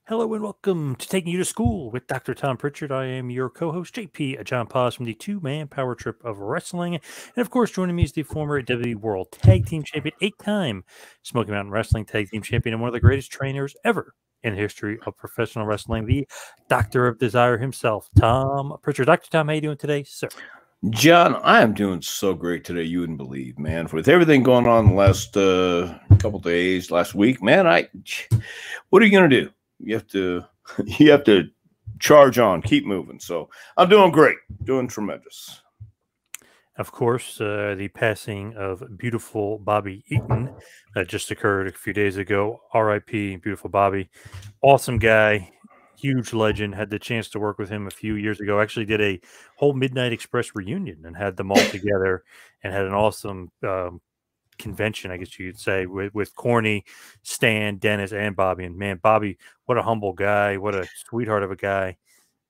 Hello and welcome to Taking You to School with Dr. Tom Prichard. I am your co-host, JP, John Poz from the two-man power trip of wrestling. And of course, joining me is the former WWE World Tag Team Champion, 8-time Smoky Mountain Wrestling Tag Team Champion, and one of the greatest trainers ever in the history of professional wrestling, the Doctor of Desire himself, Tom Prichard. Dr. Tom, how you doing today, sir? John, I am doing so great today. You wouldn't believe, man. With everything going on the last couple days, last week, man. What are you gonna do? You have to, you have to charge on, keep moving. So I'm doing great, doing tremendous. Of course, the passing of Beautiful Bobby Eaton that just occurred a few days ago. R.I.P. Beautiful Bobby. Awesome guy, huge legend. Had the chance to work with him a few years ago. Actually did a whole Midnight Express reunion and had them all together and had an awesome convention, I guess you could say, with Corny, Stan, Dennis, and Bobby. And man, Bobby, what a humble guy. What a sweetheart of a guy.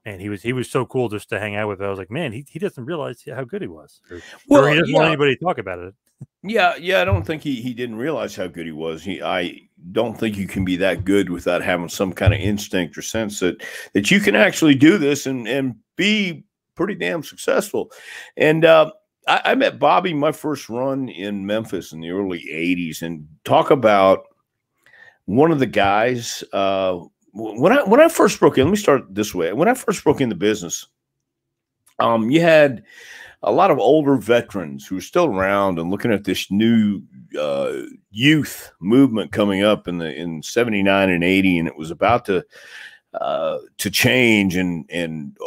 And he was so cool just to hang out with. I was like, man, he doesn't realize how good he was. Or he doesn't want anybody to talk about it. Yeah. I don't think he didn't realize how good he was. I don't think you can be that good without having some kind of instinct or sense that you can actually do this and be pretty damn successful. And I met Bobby my first run in Memphis in the early 80s, and talk about one of the guys. When I first broke in, let me start this way. When I first broke in the business, you had a lot of older veterans who were still around and looking at this new youth movement coming up in 79 and 80, and it was about to change and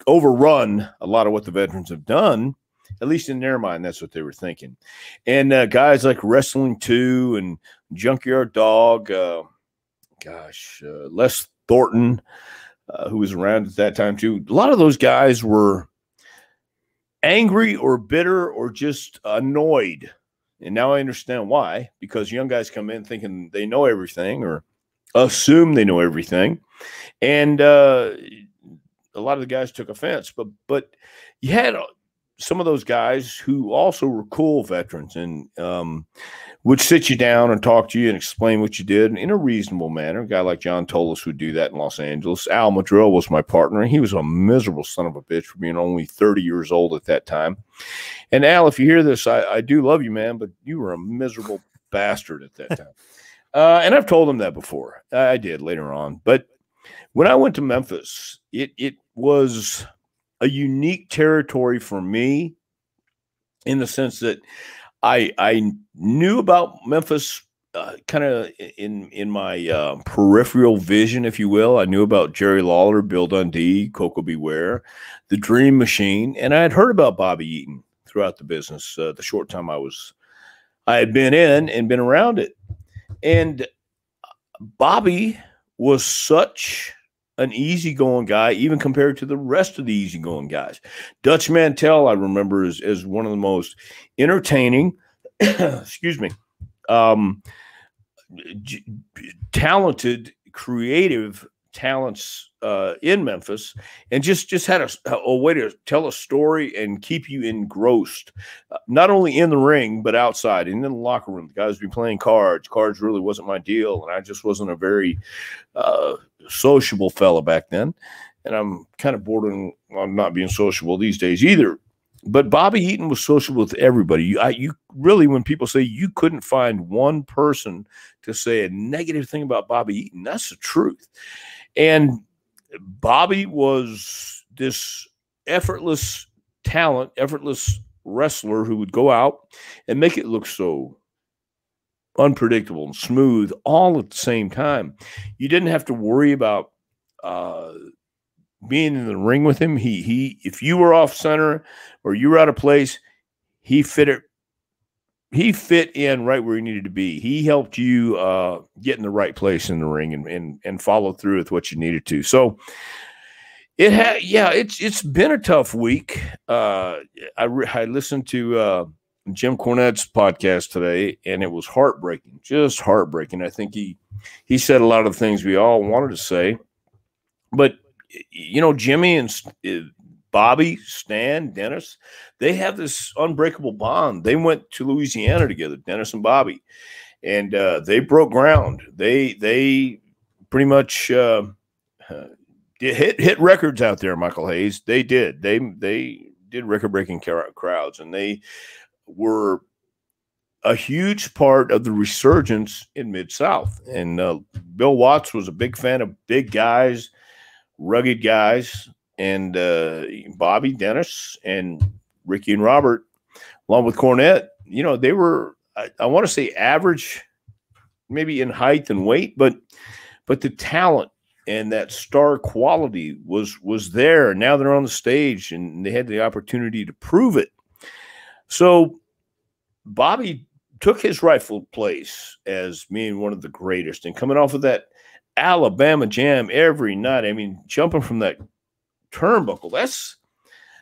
overrun a lot of what the veterans have done. At least in their mind, that's what they were thinking. And guys like Wrestling 2 and Junkyard Dog, Les Thornton, who was around at that time too. A lot of those guys were angry or bitter or just annoyed. And now I understand why, because young guys come in thinking they know everything or assume they know everything. And a lot of the guys took offense, but you had some of those guys who also were cool veterans and would sit you down and talk to you and explain what you did in a reasonable manner. A guy like John Poz would do that in Los Angeles. Al Madrill was my partner, and he was a miserable son of a bitch for being only 30 years old at that time. And Al, if you hear this, I do love you, man, but you were a miserable bastard at that time. And I've told him that before. I did later on. But when I went to Memphis, it was a unique territory for me in the sense that I knew about Memphis kind of in my peripheral vision, if you will. I knew about Jerry Lawler, Bill Dundee, Coco Beware, the Dream Machine, and I had heard about Bobby Eaton throughout the business the short time I had been in and been around it. And Bobby was such an easygoing guy, even compared to the rest of the easygoing guys. Dutch Mantell, I remember, as one of the most entertaining, excuse me, talented, creative talents in Memphis, and just had a way to tell a story and keep you engrossed, not only in the ring, but outside and in the locker room. The guys would be playing cards. Cards really wasn't my deal, and I just wasn't a very sociable fella back then. And I'm kind of bordering on not being sociable these days either. But Bobby Eaton was sociable with everybody. You really, when people say you couldn't find one person to say a negative thing about Bobby Eaton, that's the truth. And Bobby was this effortless talent, effortless wrestler who would go out and make it look so unpredictable and smooth all at the same time. You didn't have to worry about being in the ring with him. He if you were off center or you were out of place, he fit in right where he needed to be. He helped you get in the right place in the ring and follow through with what you needed to. So it's been a tough week. I listened to Jim Cornette's podcast today, and it was heartbreaking, just heartbreaking. I think he said a lot of the things we all wanted to say, but Jimmy and Bobby, Stan, Dennis, they have this unbreakable bond. They went to Louisiana together, Dennis and Bobby, and they broke ground. They pretty much hit records out there, Michael Hayes. They did. They did record-breaking crowds, and they were a huge part of the resurgence in Mid-South. And Bill Watts was a big fan of big guys, rugged guys, and Bobby, Dennis, and Ricky and Robert, along with Cornette. You know, they were, I want to say, average, maybe in height and weight, but the talent and that star quality was there. Now they're on the stage, and they had the opportunity to prove it. So Bobby took his rightful place as being one of the greatest, and coming off of that Alabama Jam every night. I mean, jumping from that turnbuckle,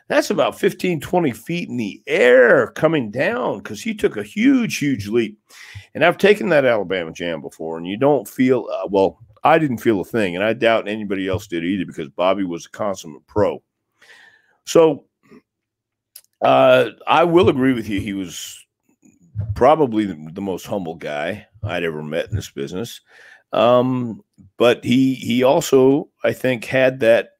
that's about 15, 20 feet in the air coming down, because he took a huge, huge leap. And I've taken that Alabama Jam before, and you don't feel, well, I didn't feel a thing, and I doubt anybody else did either, because Bobby was a consummate pro. So I will agree with you. He was probably the most humble guy I'd ever met in this business. But he also, I think, had that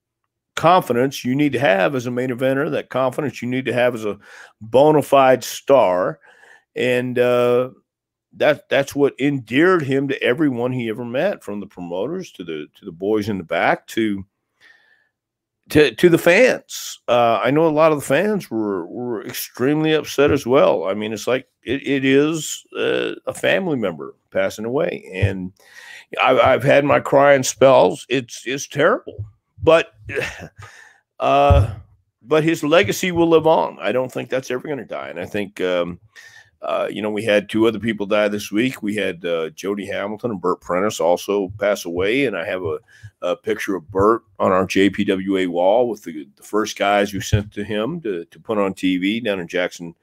confidence you need to have as a main eventer, that confidence you need to have as a bona fide star. And that's what endeared him to everyone he ever met, from the promoters to the boys in the back to the fans. I know a lot of the fans were extremely upset as well. I mean, it's like it is a family member passing away, and I've had my crying spells. It's terrible, but his legacy will live on. I don't think that's ever going to die, and I think we had two other people die this week. We had Jody Hamilton and Burt Prentice also pass away, and I have a picture of Burt on our JPWA wall with the first guys who sent to him to put on TV down in Jackson,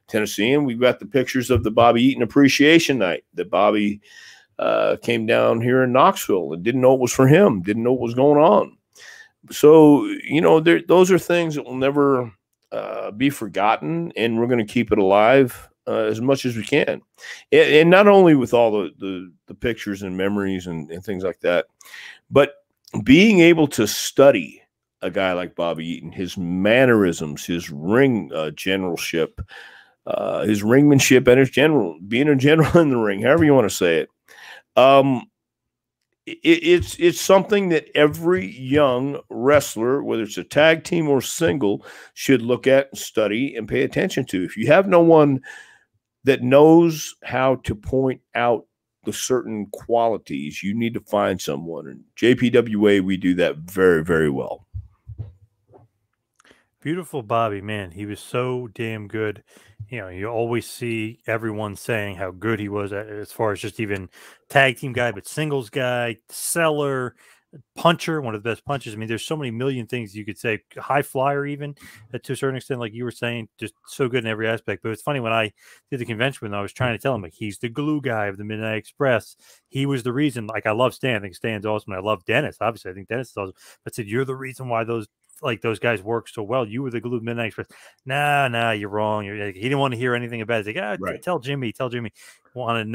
Tennessee. And we've got the pictures of the Bobby Eaton Appreciation Night that Bobby came down here in Knoxville and didn't know it was for him, didn't know what was going on. So, those are things that will never be forgotten, and we're going to keep it alive as much as we can. And not only with all the pictures and memories and things like that, but being able to study a guy like Bobby Eaton, his mannerisms, his ring generalship, his ringmanship, and his being a general in the ring, however you want to say it. It's something that every young wrestler, whether it's a tag team or single, should look at and study and pay attention to. If you have no one that knows how to point out the certain qualities, you need to find someone. And JPWA, we do that very, very well. Beautiful Bobby, man, he was so damn good. You always see everyone saying how good he was as far as just even tag team guy, but singles guy, seller, puncher, one of the best punchers. I mean, there's so many million things you could say. High flyer, even to a certain extent, like you were saying, just so good in every aspect. But it's funny, when I did the convention with him, I was trying to tell him, like, he's the glue guy of the Midnight Express. He was the reason. Like, I love Stan. I think Stan's awesome. I love Dennis. Obviously, I think Dennis is awesome. But said, you're the reason why those guys work so well. You were the glue of Midnight Express. Nah, you're wrong. He didn't want to hear anything about it. He's like, right. Tell Jimmy. Wanted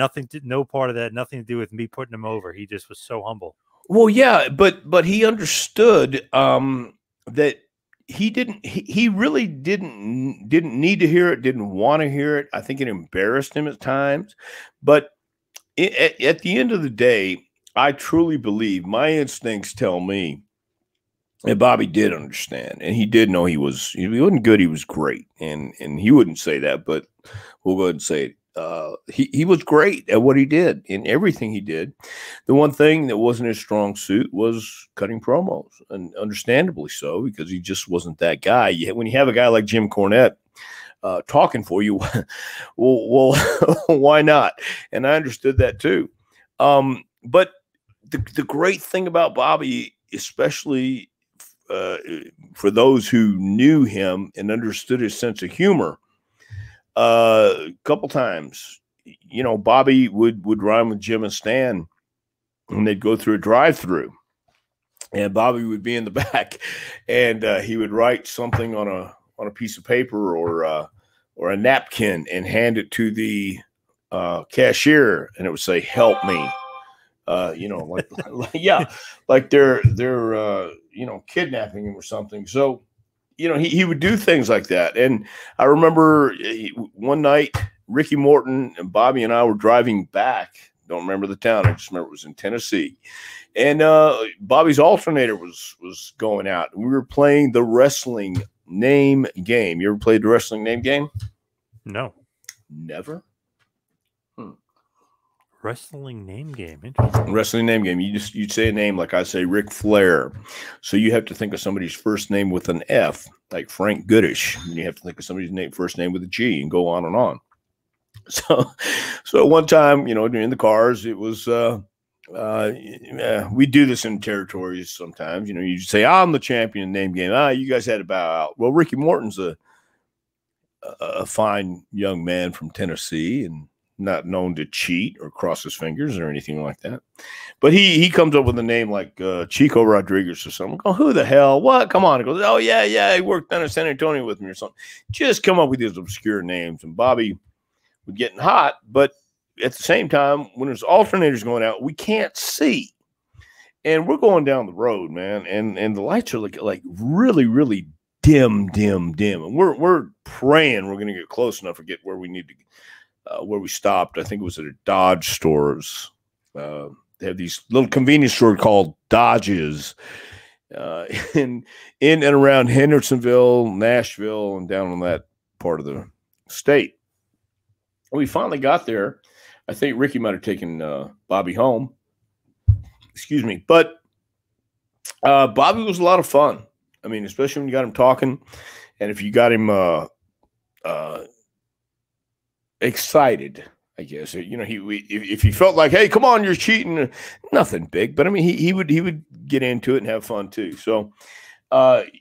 no part of that, nothing to do with me putting him over. He just was so humble. Well, yeah, but he understood that he really didn't need to hear it, didn't want to hear it. I think it embarrassed him at times. But at the end of the day, I truly believe, my instincts tell me that Bobby did understand, and he did know he wasn't good, he was great. And he wouldn't say that, but we'll go ahead and say it. He was great at what he did, in everything he did. The one thing that wasn't his strong suit was cutting promos, and understandably so, because he just wasn't that guy. When you have a guy like Jim Cornette talking for you, well, why not? And I understood that too. But the great thing about Bobby, especially for those who knew him and understood his sense of humor, a couple times, Bobby would rhyme with Jim and Stan, and they'd go through a drive-through, and Bobby would be in the back, and he would write something on a piece of paper or a napkin and hand it to the cashier, and it would say, "Help me." Yeah, like they're kidnapping him or something. So, he would do things like that. And I remember one night, Ricky Morton and Bobby and I were driving back. Don't remember the town. I just remember it was in Tennessee. And Bobby's alternator was going out. We were playing the wrestling name game. You ever played the wrestling name game? No. Never? Wrestling name game. Interesting. Wrestling name game. You'd say a name like I say Ric Flair. So you have to think of somebody's first name with an F, like Frank Goodish. And you have to think of somebody's first name with a G, and go on and on. So one time, in the cars, it was we do this in territories sometimes. You say, I'm the champion name game. You guys had to bow out. Well, Ricky Morton's a fine young man from Tennessee, and not known to cheat or cross his fingers or anything like that. But he comes up with a name like Chico Rodriguez or something. Go, who the hell? What? Come on. He goes, oh, yeah, he worked down in San Antonio with me or something. Just come up with these obscure names. And Bobby was getting hot, but at the same time, when there's alternators going out, we can't see. And we're going down the road, man, and the lights are like really, really dim. And we're praying we're going to get close enough to get where we need to where we stopped. I think it was at a Dodge stores. They have these little convenience stores called Dodges in and around Hendersonville, Nashville, and down on that part of the state. We finally got there. I think Ricky might have taken Bobby home. Excuse me. But Bobby was a lot of fun. I mean, especially when you got him talking, and if you got him excited, I guess. If he felt like, hey, come on, you're cheating, nothing big, but I mean, he would get into it and have fun too. So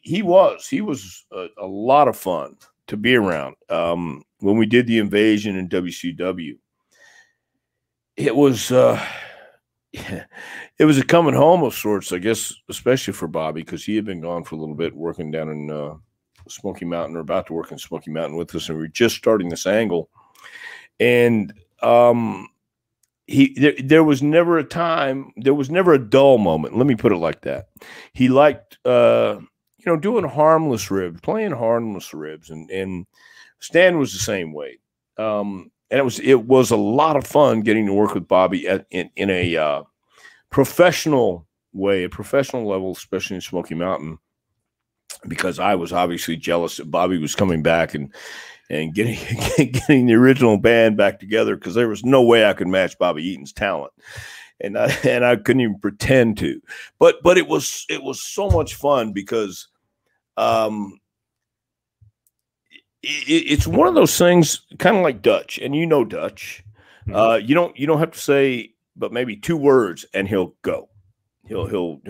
he was a lot of fun to be around. When we did the invasion in WCW, it was a coming home of sorts, I guess, especially for Bobby, because he had been gone for a little bit, working down in Smoky Mountain, or about to work in Smoky Mountain with us, and we were just starting this angle. And there was never a dull moment. Let me put it like that. He liked doing harmless ribs, playing harmless ribs, and Stan was the same way. And it was a lot of fun getting to work with Bobby in a professional way, a professional level, especially in Smoky Mountain, because I was obviously jealous that Bobby was coming back and getting the original band back together, because there was no way I could match Bobby Eaton's talent, and I couldn't even pretend to. But it was so much fun, because it's one of those things, kind of like Dutch, and Dutch. You don't have to say but maybe 2 words, and he'll go. He'll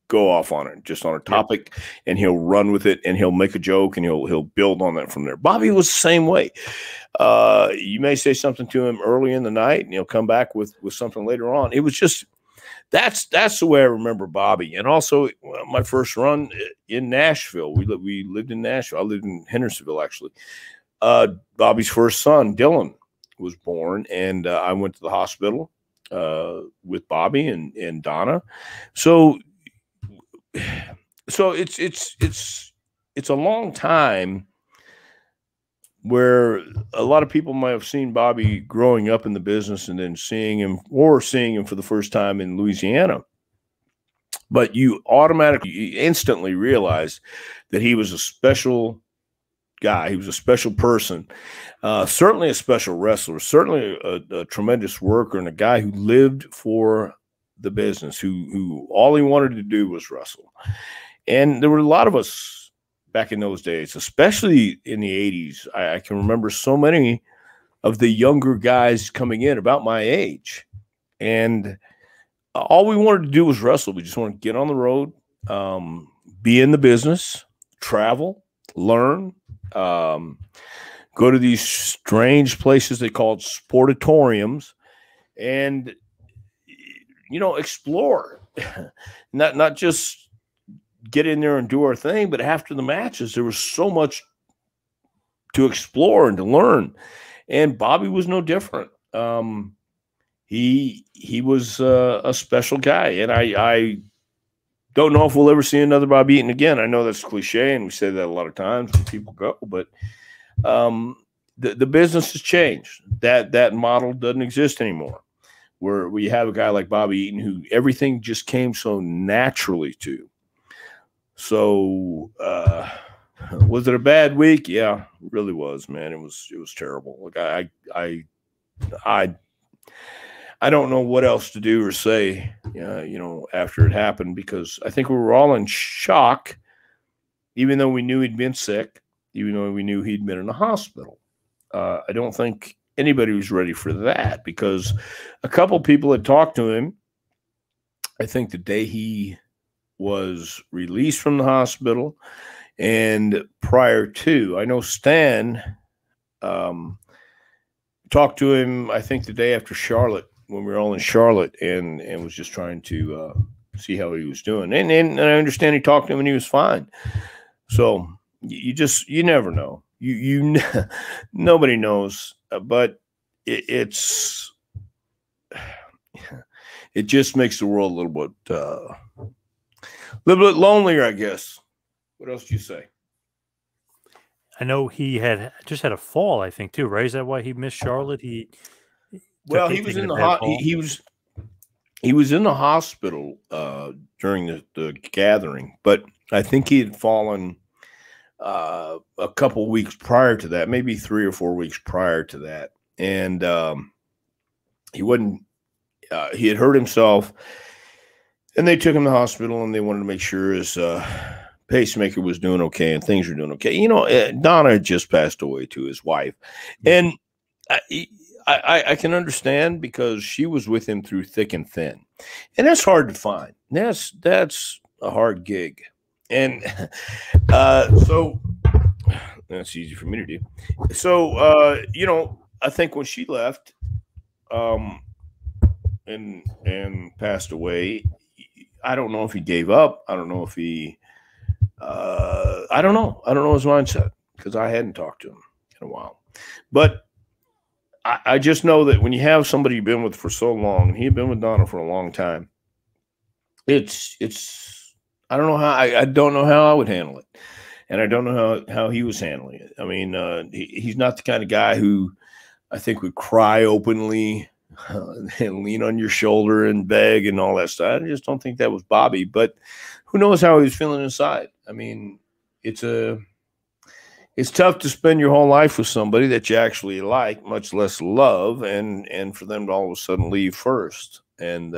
go off on it, just on a topic, and he'll run with it, and he'll make a joke, and he'll build on that from there. Bobby was the same way. You may say something to him early in the night, and he'll come back with something later on. It was just that's the way I remember Bobby. And also, my first run in Nashville, we lived in Nashville. I lived in Hendersonville, actually. Bobby's first son, Dylan, was born, and I went to the hospital with Bobby and Donna. So it's a long time where a lot of people might have seen Bobby growing up in the business and then seeing him for the first time in Louisiana. But you instantly realize that he was a special guy. He was a special person, certainly a special wrestler, certainly a tremendous worker, and a guy who lived for the business, who all he wanted to do was wrestle. And there were a lot of us back in those days, especially in the 80s. I can remember so many of the younger guys coming in about my age, and all we wanted to do was wrestle. We just wanted to get on the road, be in the business, travel, learn, go to these strange places they called sportatoriums, and explore. not just get in there and do our thing, but after the matches, there was so much to explore and to learn. And Bobby was no different. he was a special guy, and I don't know if we'll ever see another Bobby Eaton again. I know that's cliche, and we say that a lot of times when people go, but the business has changed. That model doesn't exist anymore, where we have a guy like Bobby Eaton who everything just came so naturally to. So was it a bad week? Yeah, it really was, man. It was terrible. Like I don't know what else to do or say, after it happened, because I think we were all in shock, even though we knew he'd been sick, even though we knew he'd been in the hospital. I don't think anybody was ready for that, because a couple people had talked to him, I think the day he was released from the hospital and prior to. I know Stan talked to him, I think, the day after Charlotte, when we were all in Charlotte, and was just trying to see how he was doing. And I understand he talked to him and he was fine. So you never know. Nobody knows, but it just makes the world a little bit lonelier, I guess. What else do you say? I know he had just had a fall, I think, too, right? Is that why he missed Charlotte? He was in the he was in the hospital during the gathering, but I think he had fallen a couple weeks prior to that, maybe 3 or 4 weeks prior to that, and he wasn't. He had hurt himself, and they took him to the hospital, and they wanted to make sure his pacemaker was doing okay and things were doing okay. Donna had just passed away to his wife, and I can understand, because she was with him through thick and thin, and that's hard to find. That's a hard gig, and so that's easy for me to do. So I think when she left, and passed away, I don't know if he gave up. I don't know if he. I don't know. I don't know his mindset, because I hadn't talked to him in a while, but. I just know that when you have somebody you've been with for so long, and he had been with Donna for a long time, it's I don't know how I don't know how I would handle it, and I don't know how he was handling it. I mean, he's not the kind of guy who I think would cry openly and lean on your shoulder and beg and all that stuff. I just don't think that was Bobby, but who knows how he was feeling inside. I mean, it's tough to spend your whole life with somebody that you actually like, much less love, and for them to all of a sudden leave first. And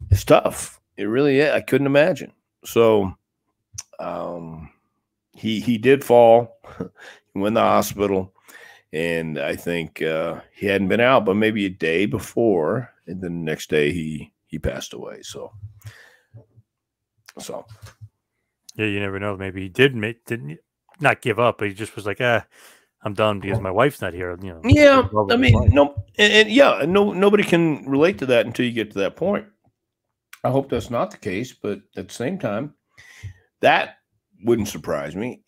it's tough. It really is. I couldn't imagine. So he did fall. He went to the hospital, and I think he hadn't been out, but maybe a day before, and then the next day he passed away. So yeah, you never know. Maybe he didn't not give up, but he just was like, I'm done because my wife's not here. Yeah, I mean, nobody can relate to that until you get to that point. I hope that's not the case, but at the same time, that wouldn't surprise me.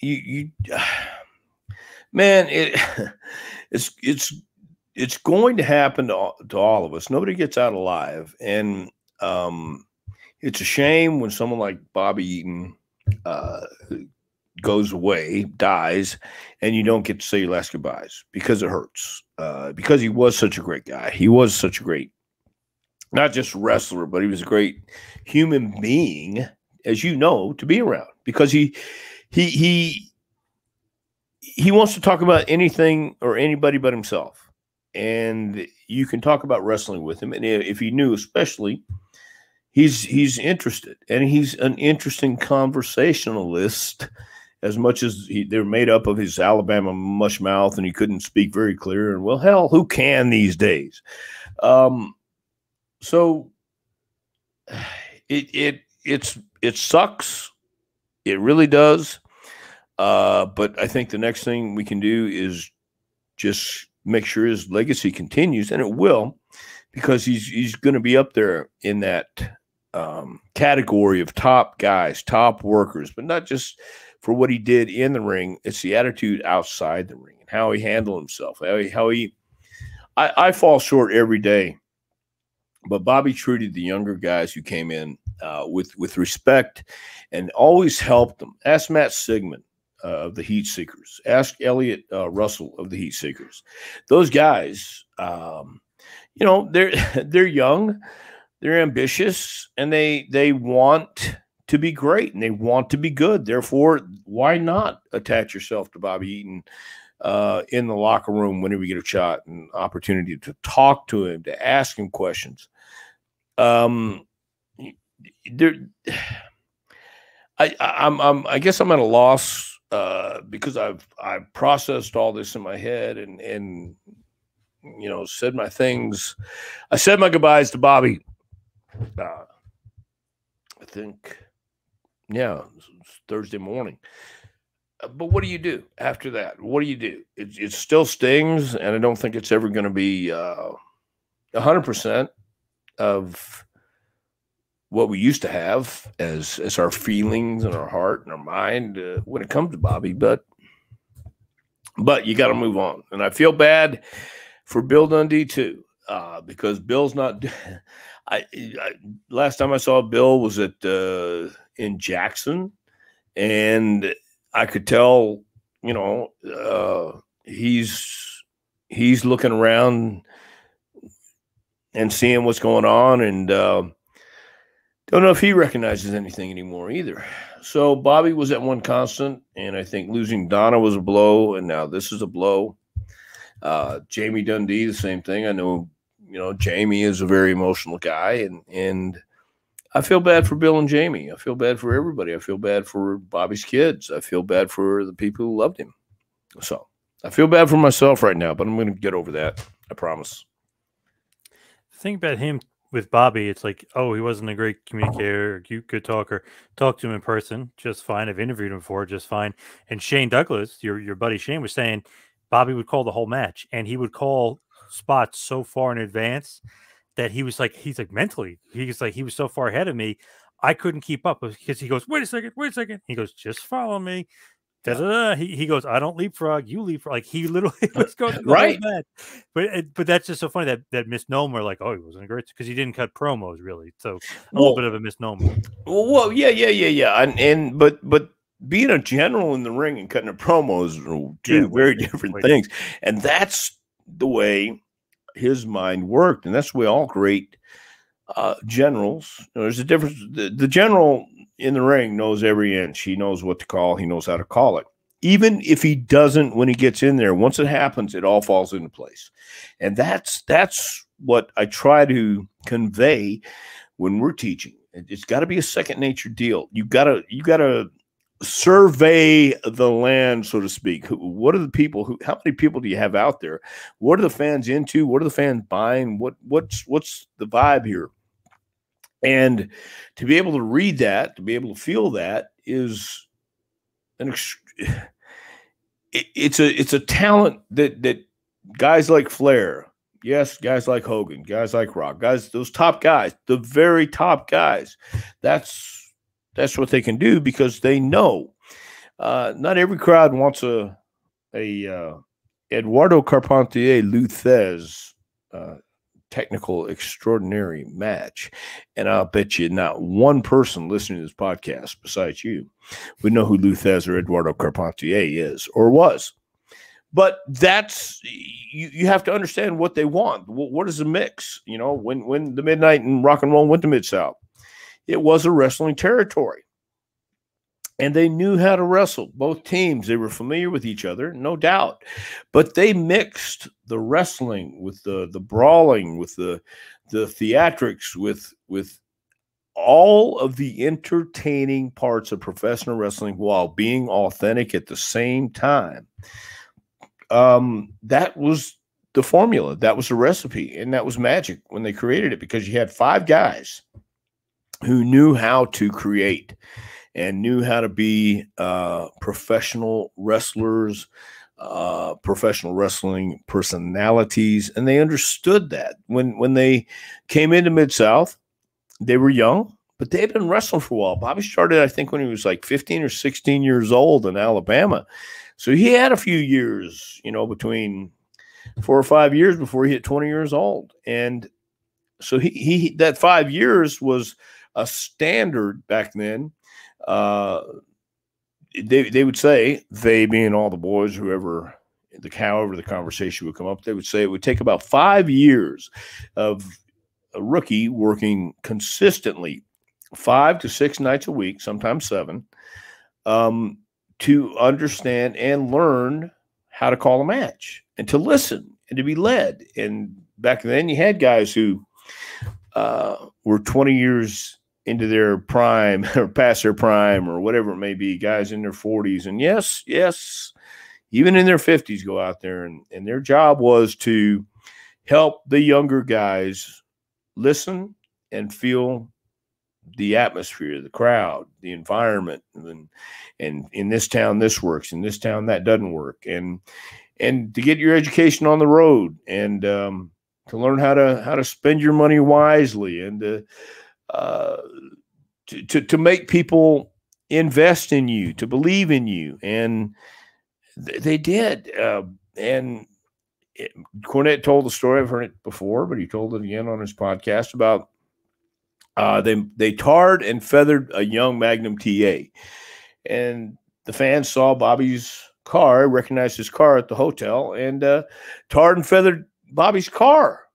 Man, it's going to happen to all of us. Nobody gets out alive, and it's a shame when someone like Bobby Eaton goes away, dies, and you don't get to say your last goodbyes, because it hurts. Because he was such a great guy. He was such a great, not just wrestler, but he was a great human being, as you know, to be around, because he wants to talk about anything or anybody but himself. And you can talk about wrestling with him. And if he knew, especially, he's interested, and he's an interesting conversationalist, as much as they're made up of his Alabama mush mouth and he couldn't speak very clear. And well, hell, who can these days? So it sucks. It really does. But I think the next thing we can do is just make sure his legacy continues, and it will, because he's going to be up there in that category of top guys, top workers, but not just for what he did in the ring. It's the attitude outside the ring and how he handled himself, how he I fall short every day. But Bobby treated the younger guys who came in with respect and always helped them. Ask Matt Sigmund of the Heat Seekers. Ask Elliot Russell of the Heat Seekers. Those guys, they're young, they're ambitious, and they want to be great and they want to be good. Therefore, why not attach yourself to Bobby Eaton in the locker room whenever you get a shot and opportunity to talk to him, to ask him questions? I guess I'm at a loss because I've processed all this in my head and said my things. I said my goodbyes to Bobby. I think, it's Thursday morning. But what do you do after that? What do you do? It still stings, and I don't think it's ever going to be 100% of what we used to have as our feelings and our heart and our mind when it comes to Bobby. But you got to move on. And I feel bad for Bill Dundee too, because Bill's not. Last time I saw Bill was in Jackson, and I could tell, he's looking around and seeing what's going on, and don't know if he recognizes anything anymore either. So Bobby was at one constant, and I think losing Donna was a blow, and now this is a blow. Jamie Dundee, the same thing. I know, Jamie is a very emotional guy, and I feel bad for Bill and Jamie. I feel bad for everybody. I feel bad for Bobby's kids. I feel bad for the people who loved him. So I feel bad for myself right now, but I'm going to get over that. I promise. The thing about him with Bobby, it's like, he wasn't a great communicator, good talker. Talk to him in person, just fine. I've interviewed him before, just fine. And Shane Douglas, your buddy Shane, was saying Bobby would call the whole match, and he would call spots so far in advance that he's like mentally, he was so far ahead of me, I couldn't keep up, because he goes, wait a second. He goes, just follow me. He goes, I don't leapfrog, you leapfrog. Like, he literally was going through the whole match. But that's just so funny that misnomer, like, he wasn't great because he didn't cut promos really. So a little bit of a misnomer. Well, yeah. And but being a general in the ring and cutting a promos are two very different things. And that's the way his mind worked, and that's the way all great generals. There's a difference. The general in the ring knows every inch. He knows what to call. He knows how to call it. Even if he doesn't, when he gets in there, once it happens, it all falls into place. And that's what I try to convey when we're teaching. It's got to be a second nature deal. You gotta survey the land, so to speak. What are the people how many people do you have out there? What are the fans into? What are the fans buying? What's the vibe here? And to be able to read that, to be able to feel that is it's a talent that guys like Flair, yes, guys like Hogan, guys like Rock, guys, those top guys, the very top guys, that's what they can do, because they know not every crowd wants a Eduardo Carpentier Luthez technical extraordinary match. And I'll bet you not one person listening to this podcast besides you would know who Luthez or Eduardo Carpentier is or was. But that's, you have to understand what they want. What is the mix? When the Midnight and Rock and Roll went to Mid-South, it was a wrestling territory. And they knew how to wrestle. Both teams, they were familiar with each other, no doubt. But they mixed the wrestling with the brawling, with the theatrics, with all of the entertaining parts of professional wrestling while being authentic at the same time. That was the formula. That was the recipe. And that was magic when they created it, because you had 5 guys who knew how to create and knew how to be professional wrestlers, professional wrestling personalities, and they understood that. When they came into Mid-South, they were young, but they had been wrestling for a while. Bobby started, I think, when he was like 15 or 16 years old in Alabama. So he had a few years, between 4 or 5 years before he hit 20 years old. And so he that 5 years was a standard back then. They would say, they being all the boys, however the conversation would come up, they would say it would take about 5 years of a rookie working consistently 5 to 6 nights a week, sometimes 7, to understand and learn how to call a match and to listen and to be led. And back then you had guys who were 20 years into their prime or past their prime or whatever it may be, guys in their 40s. And yes, even in their 50s, go out there and their job was to help the younger guys listen and feel the atmosphere, the crowd, the environment, and in this town this works, in this town that doesn't work, and to get your education on the road, and to learn how to spend your money wisely, and to make people invest in you, to believe in you, and they did. And Cornette told the story. I've heard it before, but he told it again on his podcast about they tarred and feathered a young Magnum TA, and the fans saw Bobby's car, recognized his car at the hotel, and tarred and feathered Bobby's car.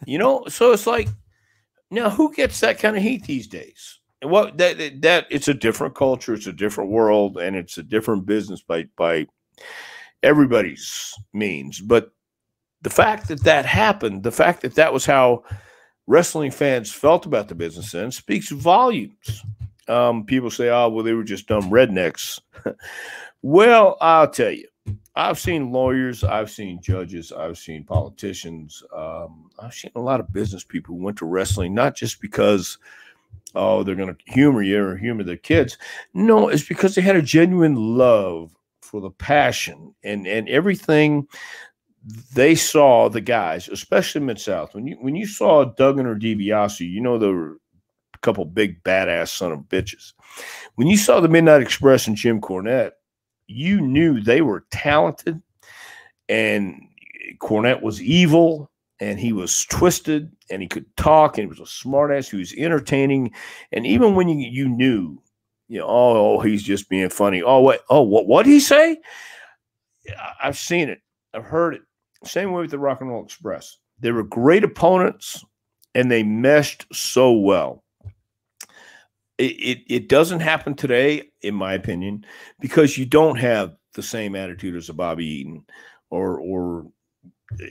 So it's like, now who gets that kind of heat these days? And what that it's a different culture, it's a different world, and it's a different business by everybody's means. But the fact that happened, the fact that was how wrestling fans felt about the business then, speaks volumes. People say, oh, well, they were just dumb rednecks. Well, I'll tell you, I've seen lawyers, I've seen judges, I've seen politicians, I've seen a lot of business people who went to wrestling, not just because, oh, they're going to humor you or humor their kids. No, it's because they had a genuine love for the passion and everything. They saw the guys, especially Mid-South. When you saw Duggan or DiBiase, there were a couple big badass son of bitches. When you saw the Midnight Express and Jim Cornette, you knew they were talented, and Cornette was evil, and he was twisted, and he could talk, and he was a smartass. He was entertaining, and even when you knew, he's just being funny. What'd he say? I've seen it. I've heard it. Same way with the Rock and Roll Express. They were great opponents, and they meshed so well. It doesn't happen today, in my opinion, because you don't have the same attitude as a Bobby Eaton or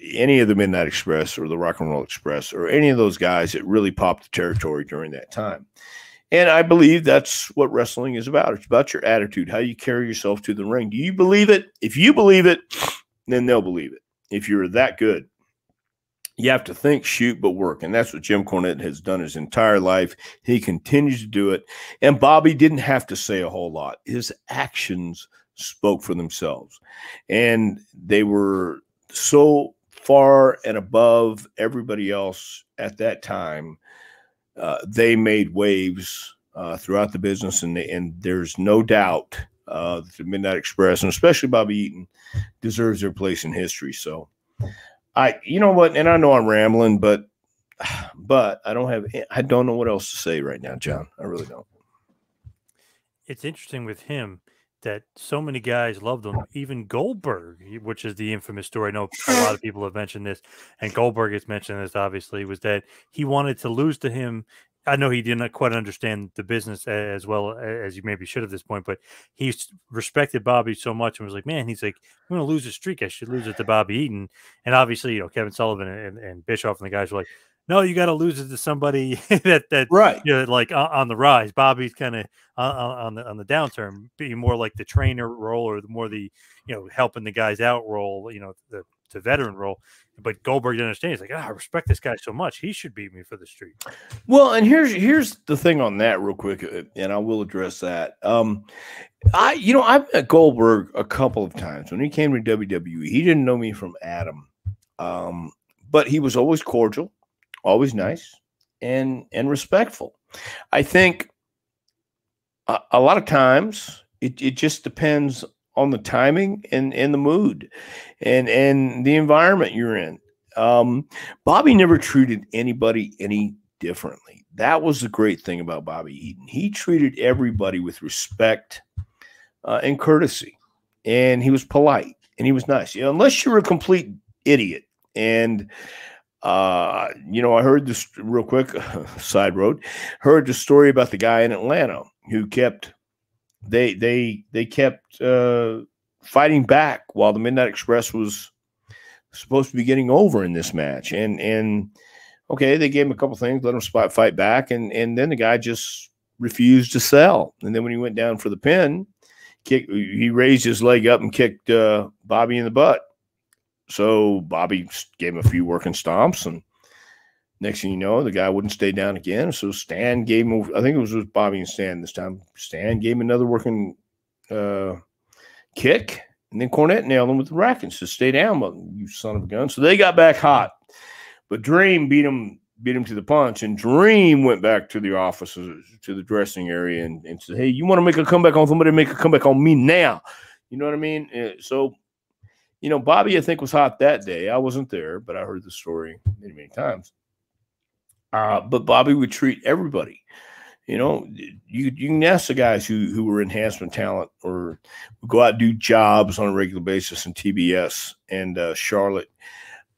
any of the Midnight Express or the Rock and Roll Express or any of those guys that really popped the territory during that time. And I believe that's what wrestling is about. It's about your attitude, how you carry yourself to the ring. Do you believe it? If you believe it, then they'll believe it. If you're that good, you have to think, shoot, but work. And that's what Jim Cornette has done his entire life. He continues to do it. And Bobby didn't have to say a whole lot. His actions spoke for themselves. And they were so far and above everybody else at that time. They made waves throughout the business. And there's no doubt that the Midnight Express, and especially Bobby Eaton, deserves their place in history. So you know what, and I know I'm rambling, but I don't know what else to say right now, John. I really don't. It's interesting with him that so many guys loved him, even Goldberg, which is the infamous story. I know a lot of people have mentioned this, and Goldberg has mentioned this, obviously, was that he wanted to lose to him. I know he did not quite understand the business as well as you maybe should at this point, but he respected Bobby so much and was like, man, he's like, I'm going to lose a streak. I should lose it to Bobby Eaton. And obviously, Kevin Sullivan and Bischoff and the guys were like, no, you got to lose it to somebody that right, like on the rise. Bobby's kind of on the downturn, being more like the trainer role or more the helping the guys out role, the veteran role. But Goldberg didn't understand. He's like, I respect this guy so much. He should beat me for the streak. Well, and here's the thing on that real quick, and I will address that. I've met Goldberg a couple of times. When he came to WWE, he didn't know me from Adam. But he was always cordial, always nice, and respectful. I think a lot of times it just depends on the timing and the mood and the environment you're in. Bobby never treated anybody any differently. That was the great thing about Bobby Eaton. He treated everybody with respect and courtesy, and he was polite and he was nice. You know, unless you were a complete idiot. And you know, I heard this real quick side road. Heard the story about the guy in Atlanta who kept they kept fighting back while the Midnight Express was supposed to be getting over in this match. And okay, they gave him a couple things, let him fight back, and then the guy just refused to sell. And then when he went down for the pin, he raised his leg up and kicked Bobby in the butt. So Bobby gave him a few working stomps, and next thing you know, the guy wouldn't stay down again. So Stan gave him, I think it was with Bobby and Stan this time. Stan gave him another working kick, and then Cornette nailed him with the racket and said, "Stay down, you son of a gun." So they got back hot, but Dream beat him to the punch, and Dream went back to the office, to the dressing area, and said, "Hey, you want to make a comeback on somebody? Make a comeback on me now." You know what I mean? So, you know, Bobby, I think, was hot that day. I wasn't there, but I heard the story many, many times. But Bobby would treat everybody. You know, you can ask the guys who were enhancement talent or would go out and do jobs on a regular basis in TBS and Charlotte.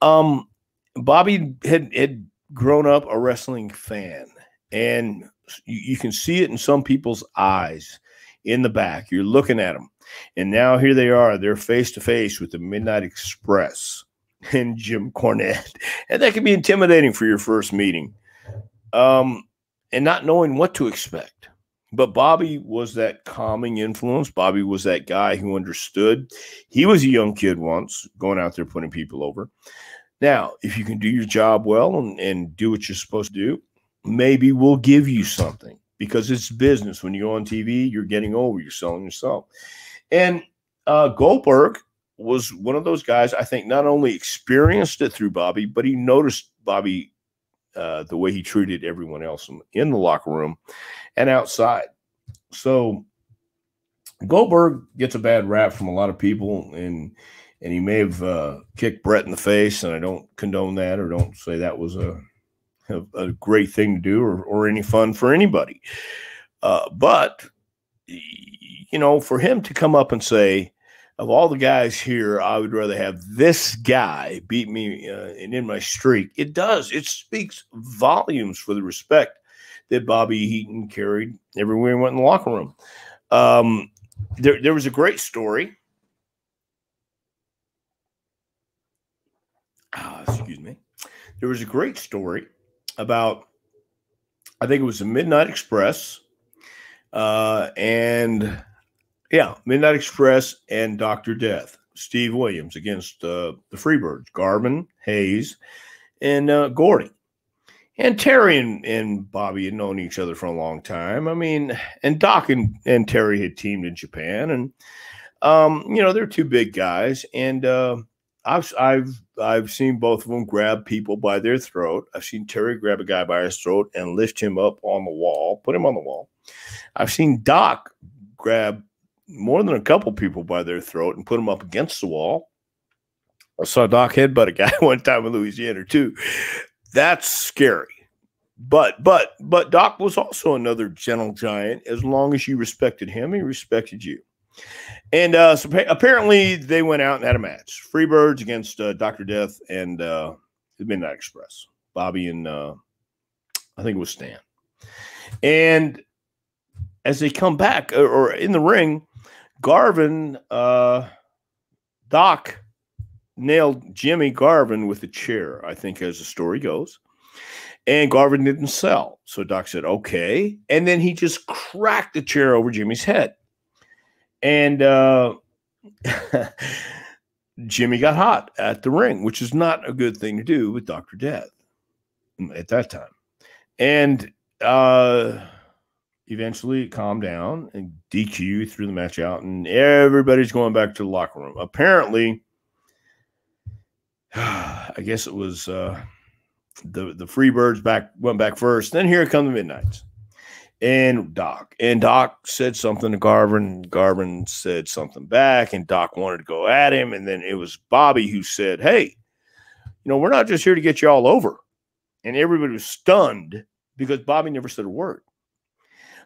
Bobby had grown up a wrestling fan, and you can see it in some people's eyes in the back. You're looking at them, and now here they are. They're face to face with the Midnight Express and Jim Cornette, and that can be intimidating for your first meeting, and not knowing what to expect. But Bobby was that calming influence. Bobby was that guy who understood. He was a young kid once, going out there putting people over. Now, if you can do your job well and do what you're supposed to do, maybe we'll give you something, because it's business. When you go on TV, you're getting over, you're selling yourself. And Goldberg was one of those guys, I think, not only experienced it through Bobby, but he noticed Bobby, the way he treated everyone else in the locker room and outside. So Goldberg gets a bad rap from a lot of people, and he may have kicked Brett in the face, and I don't condone that or don't say that was a great thing to do or any fun for anybody. But, you know, for him to come up and say, of all the guys here, I would rather have this guy beat me and in my streak. It does. It speaks volumes for the respect that Bobby Eaton carried everywhere he went in the locker room. There was a great story. Excuse me. There was a great story about, I think it was the Midnight Express, Midnight Express and Dr. Death, Steve Williams against the Freebirds, Garvin, Hayes, and Gordy. And Terry and Bobby had known each other for a long time. I mean, and Doc and Terry had teamed in Japan, and you know, they're two big guys, and I've seen both of them grab people by their throat. I've seen Terry grab a guy by his throat and lift him up on the wall, put him on the wall. I've seen Doc grab more than a couple people by their throat and put them up against the wall. I saw Doc headbutt a guy one time in Louisiana too. That's scary. But Doc was also another gentle giant. As long as you respected him, he respected you. And so apparently they went out and had a match. Freebirds against Dr. Death and the Midnight Express. Bobby and I think it was Stan. And as they come back or in the ring, Garvin, Doc nailed Jimmy Garvin with a chair, I think, as the story goes. And Garvin didn't sell. So Doc said, okay. And then he just cracked the chair over Jimmy's head. And Jimmy got hot at the ring, which is not a good thing to do with Dr. Death at that time. And eventually it calmed down, and DQ threw the match out, and everybody's going back to the locker room. Apparently, I guess it was the Freebirds went back first. Then here come the Midnights. and Doc said something to Garvin. Garvin said something back, and Doc wanted to go at him. And then it was Bobby who said, "Hey, we're not just here to get you all over." And everybody was stunned because Bobby never said a word.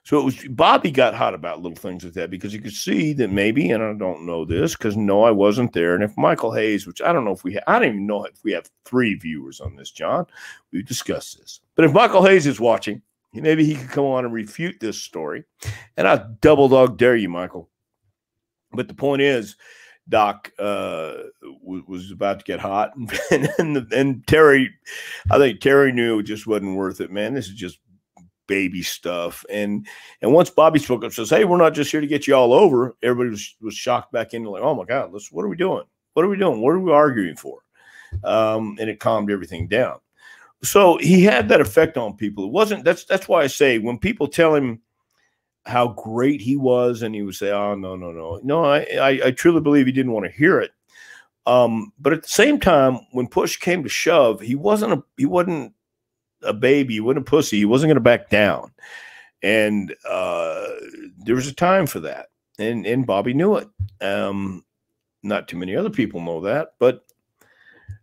So it was Bobby got hot about little things like that because you could see that maybe, and I don't know this because no, I wasn't there. And if Michael Hayes, which I don't know if I don't even know if we have 3 viewers on this, John, we discussed this. But if Michael Hayes is watching, maybe he could come on and refute this story. And I double dog dare you, Michael. But the point is, Doc was about to get hot, and Terry, I think Terry knew it just wasn't worth it, man. This is just baby stuff. And once Bobby spoke up, says, "Hey, we're not just here to get you all over," everybody was shocked back into like, "Oh my God, what are we doing? What are we doing? What are we arguing for?" And it calmed everything down. So he had that effect on people. It wasn't, that's why I say when people tell him how great he was, and he would say, "Oh, no, I truly believe he didn't want to hear it." But at the same time, when push came to shove, he wasn't a baby, he wasn't a pussy, he wasn't going to back down. And there was a time for that. And Bobby knew it. Not too many other people know that, but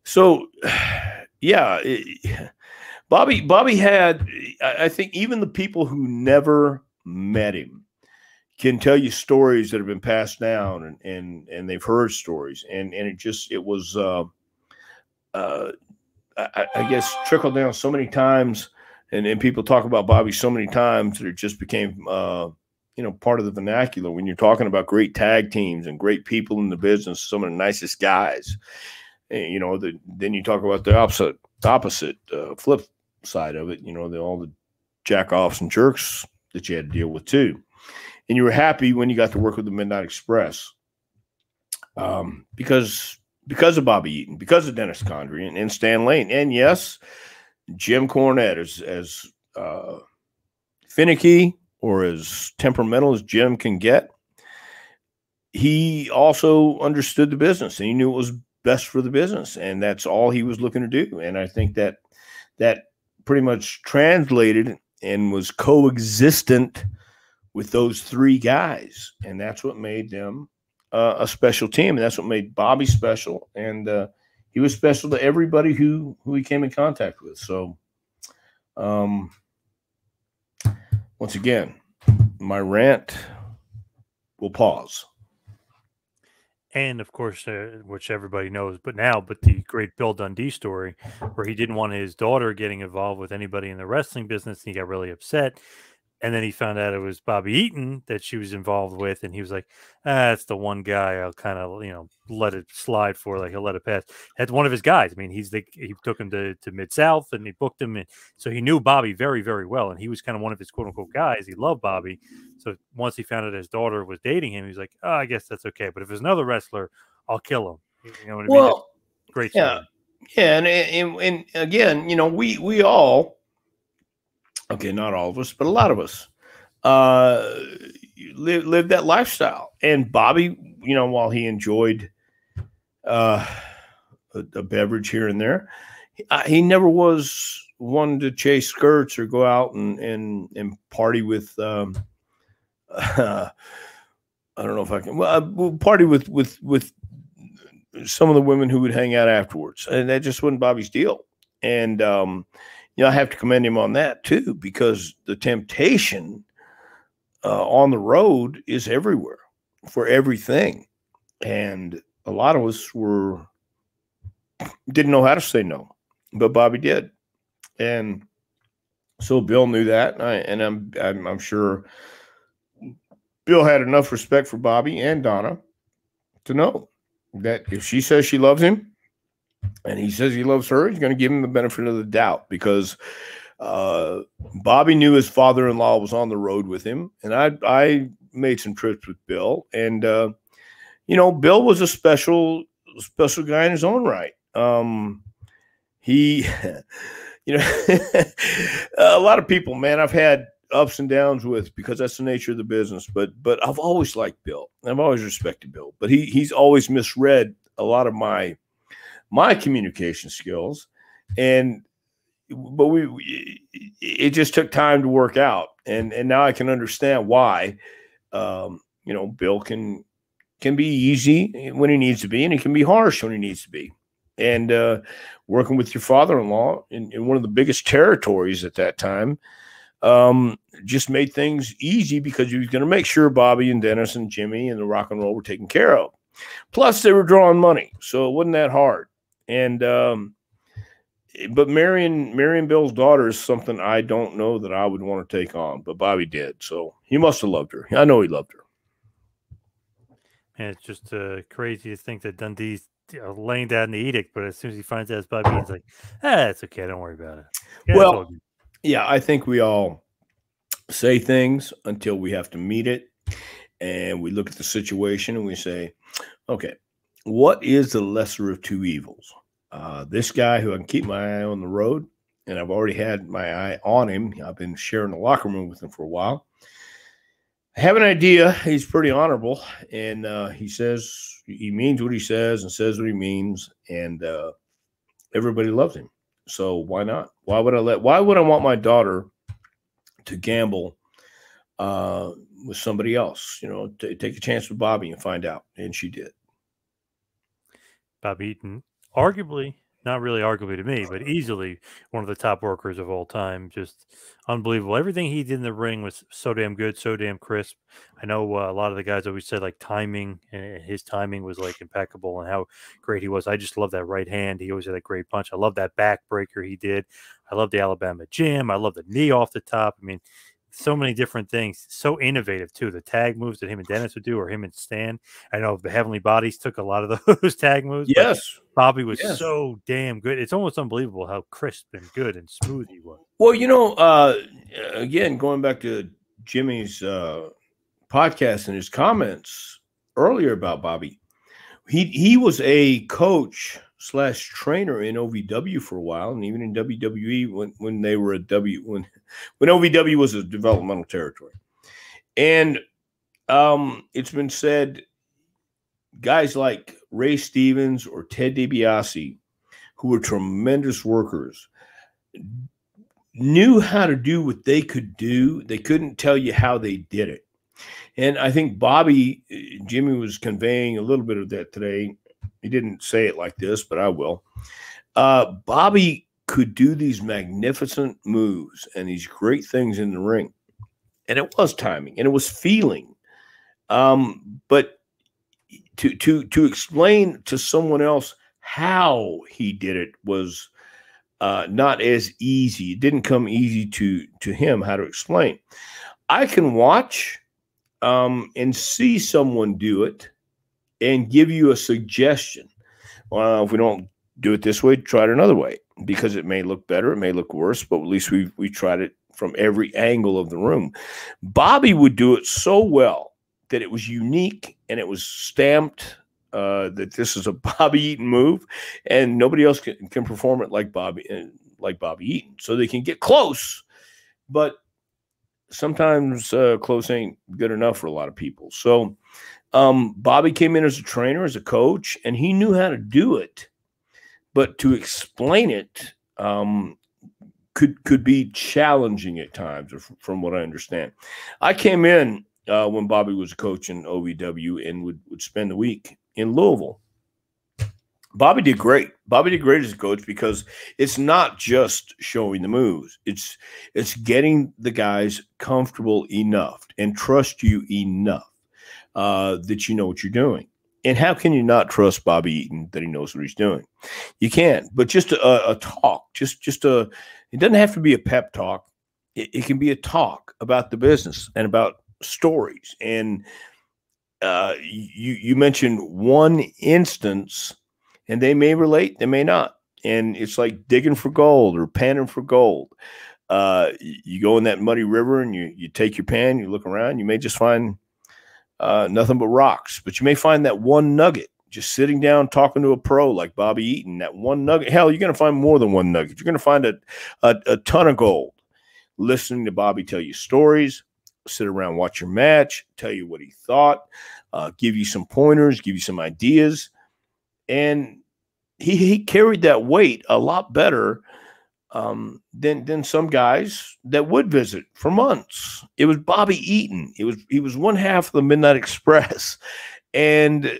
so yeah, Bobby had, I think even the people who never met him can tell you stories that have been passed down and they've heard stories. And it was, I guess, trickled down so many times and people talk about Bobby so many times that it just became, part of the vernacular when you're talking about great tag teams and great people in the business, some of the nicest guys. And, then you talk about the opposite flip side of it, all the jack-offs and jerks that you had to deal with too. And you were happy when you got to work with the Midnight Express because of Bobby Eaton, because of Dennis Condrey and Stan Lane. And yes, Jim Cornette, as finicky or as temperamental as Jim can get, he also understood the business and he knew it was best for the business. And that's all he was looking to do. And I think that pretty much translated and was coexistent with those 3 guys. And that's what made them a special team. And that's what made Bobby special. And he was special to everybody who he came in contact with. So once again, my rant will pause. And of course, which everybody knows, but the great Bill Dundee story where he didn't want his daughter getting involved with anybody in the wrestling business. And he got really upset. And then he found out it was Bobby Eaton that she was involved with. And he was like, that's the one guy I'll kind of, let it slide for. Like, he'll let it pass. That's one of his guys. I mean, he took him to Mid-South and he booked him. And so he knew Bobby very, very well. And he was kind of one of his quote unquote guys. He loved Bobby. So once he found out his daughter was dating him, he was like, oh, I guess that's okay. But if there's another wrestler, I'll kill him. You know what I mean? Well, great. Yeah. Story. Yeah. And again, we all, okay, not all of us, but a lot of us live that lifestyle. And Bobby, while he enjoyed a beverage here and there, he never was one to chase skirts or go out and party with I don't know if I can party with some of the women who would hang out afterwards. And that just wasn't Bobby's deal. And I have to commend him on that too, because the temptation on the road is everywhere for everything. And a lot of us didn't know how to say no, but Bobby did. And so Bill knew that. And I'm sure Bill had enough respect for Bobby and Donna to know that if she says she loves him, and he says he loves her, he's going to give him the benefit of the doubt, because Bobby knew his father-in-law was on the road with him. And I made some trips with Bill. And, Bill was a special guy in his own right. He, a lot of people, man, I've had ups and downs with, because that's the nature of the business. But I've always liked Bill. I've always respected Bill. But he's always misread a lot of my communication skills. And, but it just took time to work out, and now I can understand why. Bill can be easy when he needs to be, and he can be harsh when he needs to be. And working with your father-in-law in one of the biggest territories at that time just made things easy because he was going to make sure Bobby and Dennis and Jimmy and the rock and roll were taken care of. Plus, they were drawing money, so it wasn't that hard. And but marrying Bill's daughter is something I don't know that I would want to take on, but Bobby did. So he must have loved her. I know he loved her. And it's just crazy to think that Dundee's laying down the edict, but as soon as he finds out it's Bobby, he's like, it's okay. Don't worry about it. Yeah, well, yeah, I think we all say things until we have to meet it. And we look at the situation and we say, okay, what is the lesser of two evils? This guy who I can keep my eye on the road, and I've already had my eye on him. I've been sharing the locker room with him for a while. I have an idea. He's pretty honorable, and he means what he says and says what he means, and everybody loves him. So why not? Why would I want my daughter to gamble with somebody else? Take a chance with Bobby and find out, and she did. Bobby Eaton, arguably, not really arguably to me, but easily one of the top workers of all time. Just unbelievable. Everything he did in the ring was so damn good, so damn crisp. I know a lot of the guys always said like timing, and his timing was like impeccable and how great he was. I just love that right hand. He always had a great punch. I love that backbreaker he did. I love the Alabama Jam. I love the knee off the top. I mean, so many different things. So innovative too. The tag moves that him and Dennis would do, or him and Stan. I know the Heavenly Bodies took a lot of those tag moves. Yes. Bobby was so damn good. It's almost unbelievable how crisp and good and smooth he was. Well, again, going back to Jimmy's podcast and his comments earlier about Bobby, he was a coach / trainer in OVW for a while, and even in WWE when they were when OVW was a developmental territory. And it's been said, guys like Ray Stevens or Ted DiBiase, who were tremendous workers, knew how to do what they could do. They couldn't tell you how they did it. And I think Jimmy was conveying a little bit of that today. He didn't say it like this, but I will. Bobby could do these magnificent moves and these great things in the ring. And it was timing and it was feeling. But to explain to someone else how he did it was not as easy. It didn't come easy to him how to explain. I can watch and see someone do it and give you a suggestion. Well, if we don't do it this way, try it another way, because it may look better, it may look worse, but at least we tried it from every angle of the room. Bobby would do it so well that it was unique and it was stamped that this is a Bobby Eaton move, and nobody else can perform it like Bobby Eaton. So they can get close, but sometimes close ain't good enough for a lot of people. So Bobby came in as a trainer, as a coach, and he knew how to do it. But to explain it could be challenging at times, from what I understand. I came in when Bobby was a coach in OVW and would spend the week in Louisville. Bobby did great. Bobby did great as a coach because it's not just showing the moves. It's getting the guys comfortable enough and trust you enough that you know what you're doing. And how can you not trust Bobby Eaton that he knows what he's doing? You can't. But just a talk, it doesn't have to be a pep talk. It can be a talk about the business and about stories. And you mentioned one instance, and they may relate, they may not. And it's like digging for gold or panning for gold. You go in that muddy river and you take your pan, you look around, you may just find nothing but rocks, but you may find that one nugget just sitting down talking to a pro like Bobby Eaton. That one nugget, hell, you're going to find more than one nugget. You're going to find a ton of gold listening to Bobby tell you stories, sit around, watch your match, tell you what he thought, give you some pointers, give you some ideas. And he carried that weight a lot better than some guys that would visit for months. It was Bobby Eaton. He was one half of the Midnight Express, and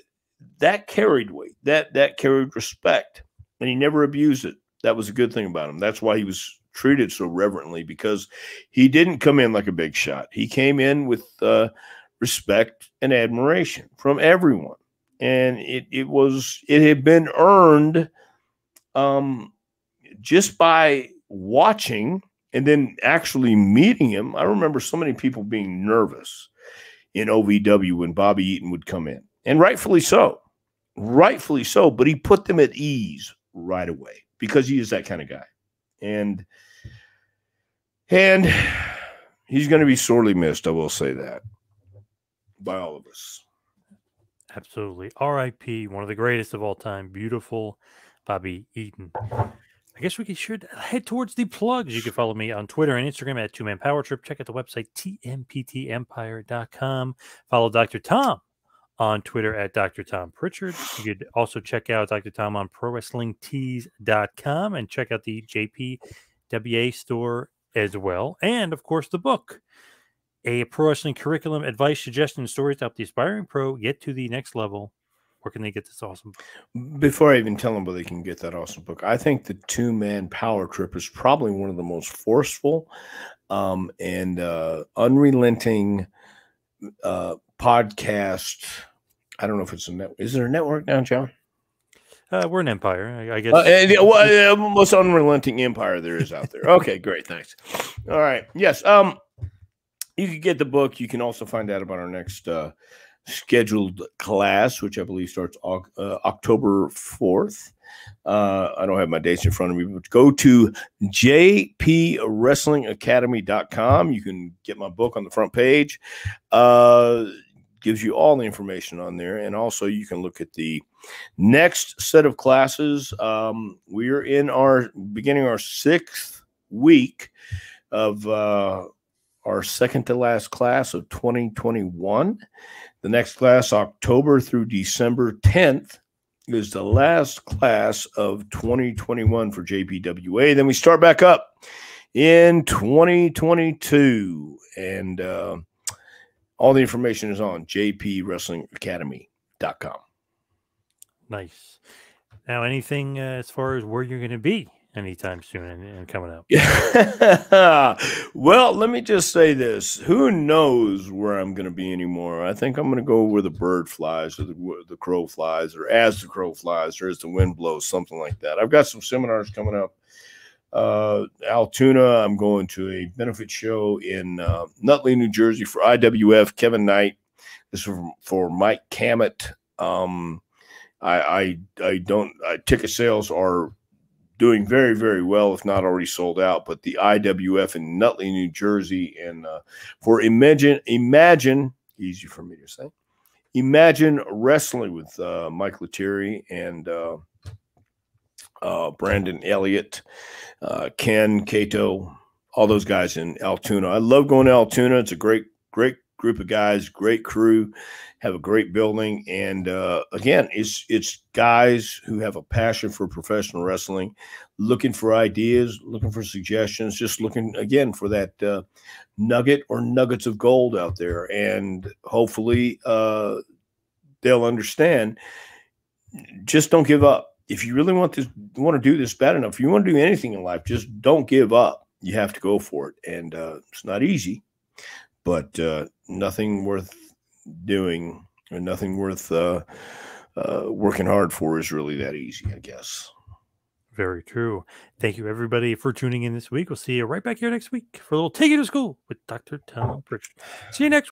that carried weight. That carried respect, and he never abused it. That was a good thing about him. That's why he was treated so reverently, because he didn't come in like a big shot. He came in with respect and admiration from everyone, and it had been earned just by watching and then actually meeting him. I remember so many people being nervous in OVW when Bobby Eaton would come in, and rightfully so. Rightfully so, but he put them at ease right away because he is that kind of guy. And he's going to be sorely missed, I will say that, by all of us. Absolutely. R.I.P., one of the greatest of all time, Beautiful Bobby Eaton. I guess we should head towards the plugs. You can follow me on Twitter and Instagram at 2Man Power Trip. Check out the website, tmptempire.com. Follow Dr. Tom on Twitter at Dr. Tom Prichard. You could also check out Dr. Tom on ProWrestlingTees.com and check out the JPWA store as well. And, of course, the book, A Pro Wrestling Curriculum, Advice, Suggestions, Stories to Help the Aspiring Pro Get to the Next Level. Where can they get this awesome book? Before I even tell them where they can get that awesome book, I think the 2Man Power Trip is probably one of the most forceful and unrelenting podcast. I don't know if it's a network. Is there a network now, John? We're an empire, I guess. Most unrelenting empire there is out there. Okay, great. Thanks. All right. Yes. You can get the book. You can also find out about our next scheduled class, which I believe starts October 4th. I don't have my dates in front of me, but go to jpwrestlingacademy.com. You can get my book on the front page. Gives you all the information on there. And also you can look at the next set of classes. We are beginning our 6th week of our second to last class of 2021. The next class, October through December 10th, is the last class of 2021 for JPWA. Then we start back up in 2022. And all the information is on jpwrestlingacademy.com. Nice. Now, anything as far as where you're going to be anytime soon and coming up? Well, let me just say this. Who knows where I'm going to be anymore? I think I'm going to go where the bird flies, or the crow flies, or as the crow flies, or as the wind blows, something like that. I've got some seminars coming up. Altoona, I'm going to a benefit show in Nutley, New Jersey for IWF, Kevin Knight. This is for Mike Cammett. Ticket sales are doing very, very well, if not already sold out. But the IWF in Nutley, New Jersey, and for Imagine, easy for me to say, Imagine Wrestling with Mike Lettieri and Brandon Elliott, Ken Cato, all those guys in Altoona. I love going to Altoona. It's a great group of guys, great crew, have a great building. And again, it's guys who have a passion for professional wrestling, looking for ideas, looking for suggestions, just looking, again, for that nugget or nuggets of gold out there. And hopefully they'll understand. Just don't give up. If you really want to do this bad enough, if you want to do anything in life, just don't give up. You have to go for it. And it's not easy, but nothing worth doing or nothing worth working hard for is really that easy, I guess. Very true. Thank you, everybody, for tuning in this week. We'll see you right back here next week for a little Take You to School with Dr. Tom Prichard. See you next week.